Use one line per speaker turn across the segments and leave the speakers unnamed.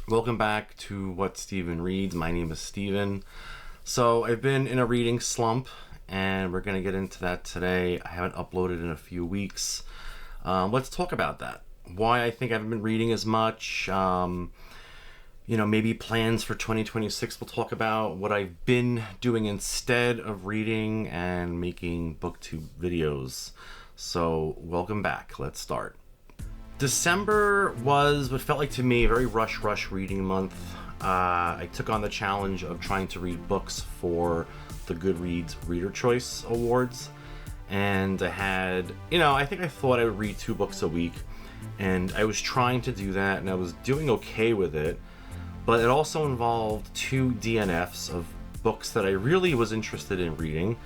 Welcome back to What Steven Reads. My name is Steven. So I've been in a reading slump, and we're going to get into that today. I haven't uploaded in a few weeks. Let's talk about that. Why I think I haven't been reading as much. Maybe plans for 2026. We'll talk about what I've been doing instead of reading and making booktube videos. So welcome back. Let's start. December was what felt like to me a very rush reading month. I took on the challenge of trying to read books for the Goodreads Reader Choice Awards. And I had, I think I thought I would read 2 books a week. And I was trying to do that, and I was doing okay with it. But it also involved 2 DNFs of books that I really was interested in reading.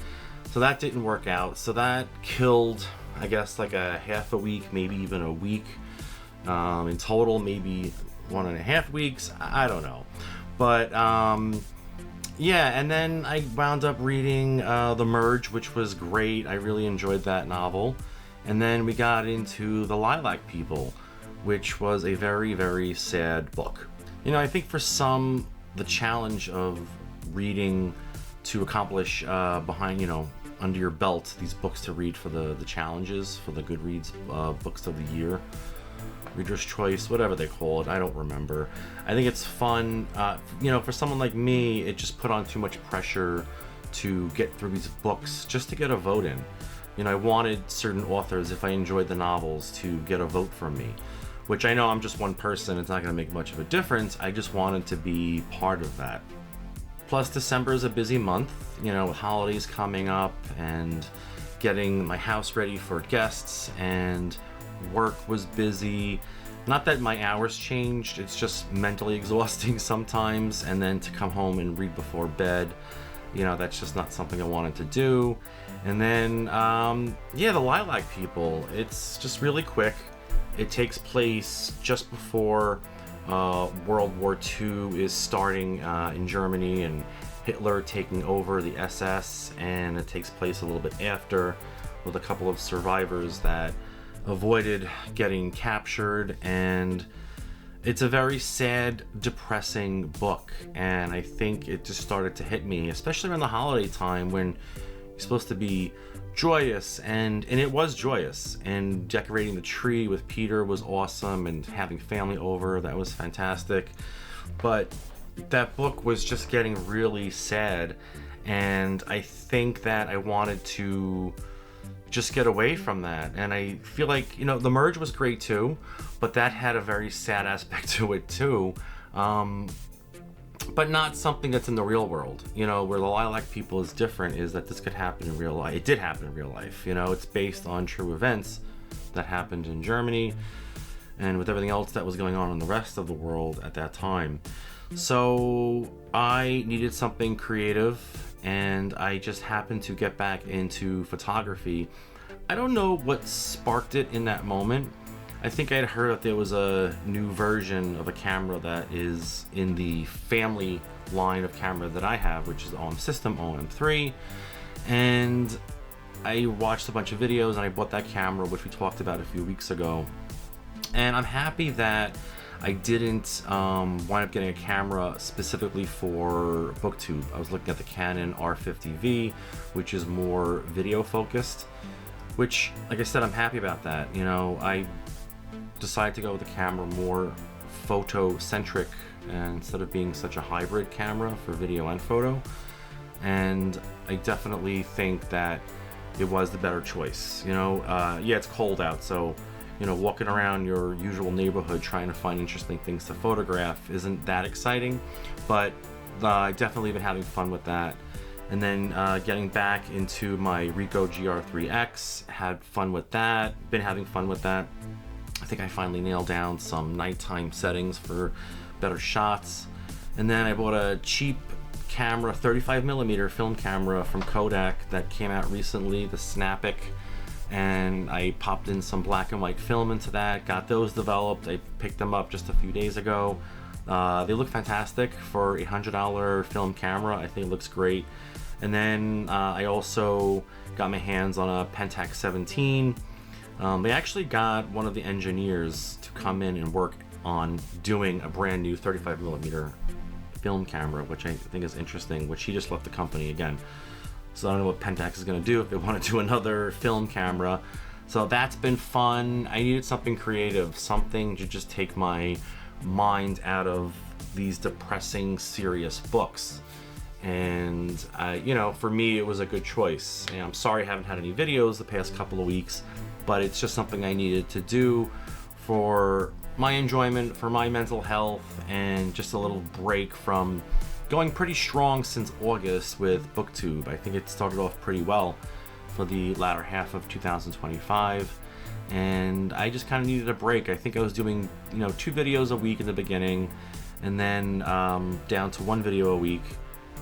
So that didn't work out. So that killed, I guess, like a half a week, maybe even a week. In total, maybe 1.5 weeks. I don't know. But and then I wound up reading The Merge, which was great. I really enjoyed that novel. And then we got into The Lilac People, which was a very, very sad book. I think for some, the challenge of reading to accomplish under your belt these books to read for the challenges for the Goodreads Books of the Year, Reader's Choice, whatever they call it, I don't remember. I think it's fun. For someone like me, it just put on too much pressure to get through these books just to get a vote in. I wanted certain authors, if I enjoyed the novels, to get a vote from me. Which I know I'm just one person, it's not going to make much of a difference. I just wanted to be part of that. Plus, December is a busy month, with holidays coming up and getting my house ready for guests, and work was busy. Not that my hours changed, it's just mentally exhausting sometimes, and then to come home and read before bed, that's just not something I wanted to do. And then, The Lilac People, it's just really quick. It takes place just before World War II is starting in Germany and Hitler taking over the SS, and it takes place a little bit after with a couple of survivors that avoided getting captured. And it's a very sad, depressing book, and I think it just started to hit me, especially around the holiday time when you're supposed to be joyous, and it was joyous, and decorating the tree with Peter was awesome, and having family over, that was fantastic. But that book was just getting really sad, and I think that I wanted to just get away from that. And I feel like, The Merge was great too, but that had a very sad aspect to it too. But not something that's in the real world, where The Lilac People is different, is that this could happen in real life. It did happen in real life, it's based on true events that happened in Germany and with everything else that was going on in the rest of the world at that time. So I needed something creative, and I just happened to get back into photography. I don't know what sparked it in that moment. I think I had heard that there was a new version of a camera that is in the family line of camera that I have, which is the OM System OM3. And I watched a bunch of videos, and I bought that camera, which we talked about a few weeks ago. And I'm happy that I didn't wind up getting a camera specifically for booktube. I was looking at the Canon R50V, which is more video focused, which, like I said, I'm happy about that. I decided to go with the camera more photo-centric, and instead of being such a hybrid camera for video and photo. And I definitely think that it was the better choice. It's cold out, so walking around your usual neighborhood trying to find interesting things to photograph isn't that exciting, but I've definitely been having fun with that. And then getting back into my Ricoh GR IIIx, had fun with that, been having fun with that. I think I finally nailed down some nighttime settings for better shots. And then I bought a cheap camera, 35mm film camera from Kodak that came out recently, the Snapic. And I popped in some black and white film into that, got those developed. I picked them up just a few days ago. They look fantastic for a $100 film camera. I think it looks great. And then I also got my hands on a Pentax 17. They actually got one of the engineers to come in and work on doing a brand new 35mm film camera, which I think is interesting, which he just left the company again. So I don't know what Pentax is going to do, if they want to do another film camera. So that's been fun. I needed something creative, something to just take my mind out of these depressing, serious books. And you know, for me, it was a good choice. And I'm sorry I haven't had any videos the past couple of weeks, but it's just something I needed to do for my enjoyment, for my mental health, and just a little break from going pretty strong since August with BookTube. I think it started off pretty well for the latter half of 2025, and I just kind of needed a break. I think I was doing, you know, 2 videos a week in the beginning, and then down to 1 video a week,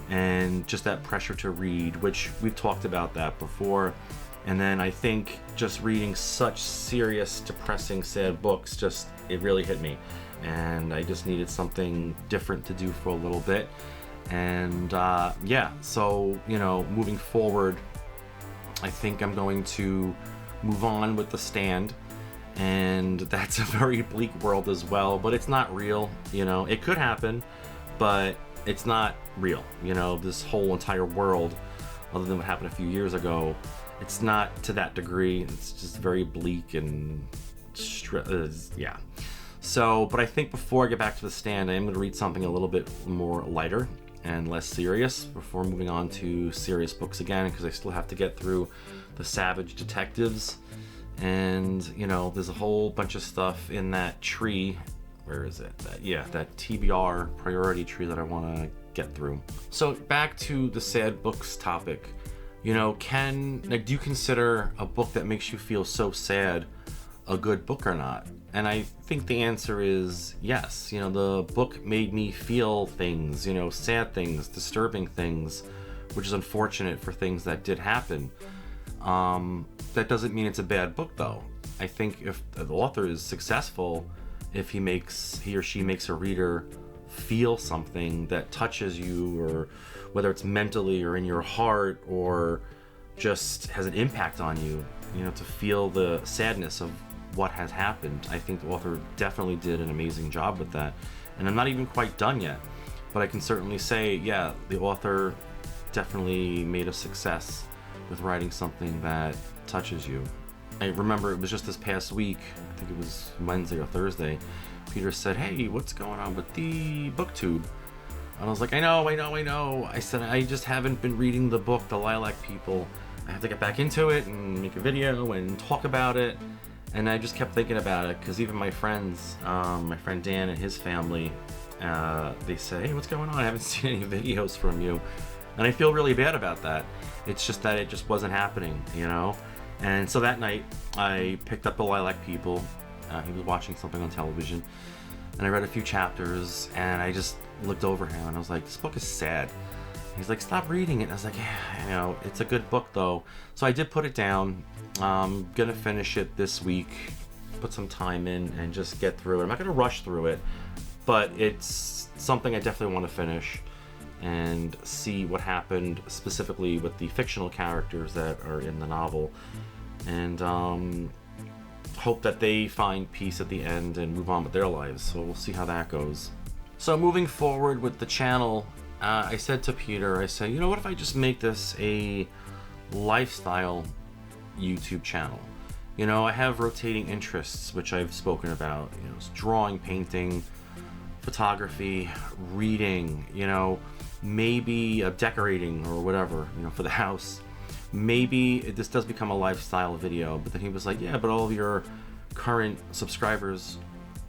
and just that pressure to read, which we've talked about that before. And then I think just reading such serious, depressing, sad books, just, it really hit me. And I just needed something different to do for a little bit. And yeah, so, you know, moving forward, I think I'm going to move on with The Stand. And that's a very bleak world as well, but it's not real, you know. It could happen, but it's not real, you know. This whole entire world, other than what happened a few years ago, it's not to that degree. It's just very bleak and yeah. So, but I think before I get back to The Stand, I am going to read something a little bit more lighter and less serious before moving on to serious books again, because I still have to get through The Savage Detectives. And, you know, there's a whole bunch of stuff in that tree. Where is it? That TBR priority tree that I want to get through. So back to the sad books topic. You know, do you consider a book that makes you feel so sad a good book or not? And I think the answer is yes. You know, the book made me feel things, you know, sad things, disturbing things, which is unfortunate for things that did happen. That doesn't mean it's a bad book, though. I think if the author is successful, if he or she makes a reader feel something that touches you, or whether it's mentally or in your heart, or just has an impact on you, you know, to feel the sadness of what has happened. I think the author definitely did an amazing job with that. And I'm not even quite done yet, but I can certainly say, yeah, the author definitely made a success with writing something that touches you. I remember it was just this past week, I think it was Wednesday or Thursday, Peter said, "Hey, what's going on with the BookTube?" And I was like, I know. I said, I just haven't been reading the book, The Lilac People. I have to get back into it and make a video and talk about it. And I just kept thinking about it, because even my friends, my friend Dan and his family, they say, "Hey, what's going on? I haven't seen any videos from you." And I feel really bad about that. It's just that it just wasn't happening, you know? And so that night, I picked up The Lilac People. He was watching something on television, and I read a few chapters, and I just looked over him, and I was like, "This book is sad." He's like, "Stop reading it." And I was like, "Yeah, you know, it's a good book, though." So I did put it down. I'm gonna finish it this week, put some time in, and just get through it. I'm not gonna rush through it, but it's something I definitely want to finish and see what happened specifically with the fictional characters that are in the novel, and hope that they find peace at the end and move on with their lives. So we'll see how that goes. So moving forward with the channel, I said to Peter, I said, you know, what if I just make this a lifestyle YouTube channel? You know, I have rotating interests, which I've spoken about, you know, drawing, painting, photography, reading, you know, maybe decorating or whatever, you know, for the house. Maybe this does become a lifestyle video. But then he was like, yeah, but all of your current subscribers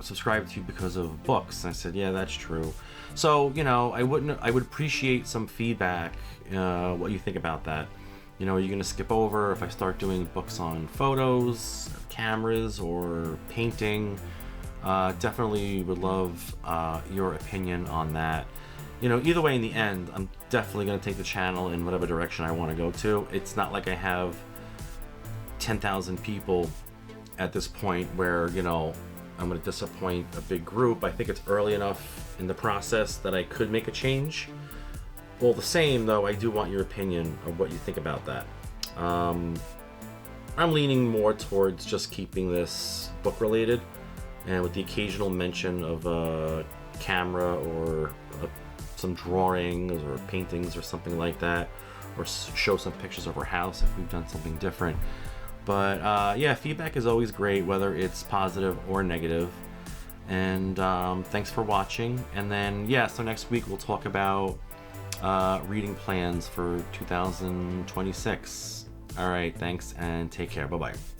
subscribe to you because of books. And I said, yeah, that's true. So, you know, I would appreciate some feedback, what you think about that. You know, are you going to skip over if I start doing books on photos, cameras, or painting? Definitely would love your opinion on that. You know, either way, in the end, I'm definitely going to take the channel in whatever direction I want to go to. It's not like I have 10,000 people at this point where, you know, I'm going to disappoint a big group. I think it's early enough in the process that I could make a change. All the same, though, I do want your opinion of what you think about that. I'm leaning more towards just keeping this book related. and with the occasional mention of a camera or some drawings or paintings or something like that, or show some pictures of our house if we've done something different. But yeah, feedback is always great, whether it's positive or negative. And thanks for watching. And then yeah, so next week we'll talk about reading plans for 2026. All right, thanks and take care. Bye-bye.